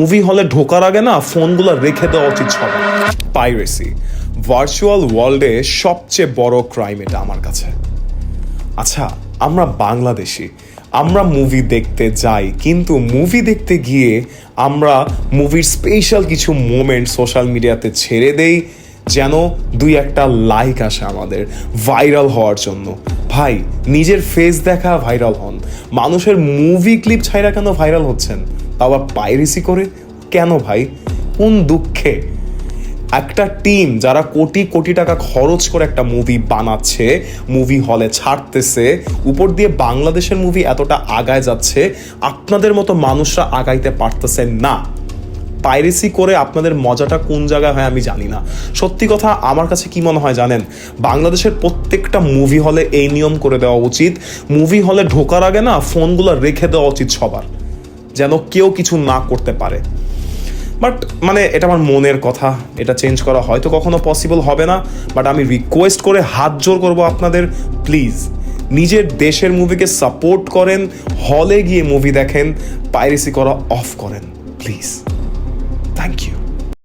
Movie হলে ঢোকার আগে না ফোনগুলো রেখে দেওয়া উচিত সবার। পাইরেসি ভার্চুয়াল ওয়ার্ল্ডে সবচেয়ে বড় ক্রাইম এটা আমার কাছে। আচ্ছা, আমরা বাংলাদেশি, আমরা মুভি দেখতে যাই, কিন্তু মুভি দেখতে গিয়ে আমরা মুভির স্পেশাল কিছু মোমেন্ট সোশ্যাল মিডিয়াতে ছেড়ে দেই যেন দুই একটা লাইক আসে আমাদের ভাইরাল হওয়ার জন্য। ভাই, নিজের ফেস দেখা ভাইরাল হন, মানুষের মুভি ক্লিপ ছাইরা কেন ভাইরাল হচ্ছেন? তা আবার পাইরেসি করে কেন ভাই? কোন দুঃখে? একটা টিম যারা কোটি কোটি টাকা খরচ করে একটা মুভি বানাচ্ছে, মুভি হলে ছাড়তেছে, উপর দিয়ে বাংলাদেশের মুভি এতটা আগায় যাচ্ছে, আপনাদের মতো মানুষরা আগাইতে পারতেছে না। পাইরেসি করে আপনাদের মজাটা কোন জায়গায় হয় আমি জানি না। সত্যি কথা, আমার কাছে কি মনে হয় জানেন, বাংলাদেশের প্রত্যেকটা মুভি হলে এই নিয়ম করে দেওয়া উচিত, মুভি হলে ঢোকার আগে না ফোনগুলো রেখে দেওয়া উচিত সবার, যেন কেউ কিছু না করতে পারে। বাট মানে এটা আমার মনের কথা, এটা চেঞ্জ করা হয়তো কখনো পসিবল হবে না, বাট আমি রিকোয়েস্ট করে হাত জোর করবো আপনাদের, প্লিজ নিজের দেশের মুভিকে সাপোর্ট করেন, হলে গিয়ে মুভি দেখেন, পাইরেসি করা অফ করেন প্লিজ। Thank you.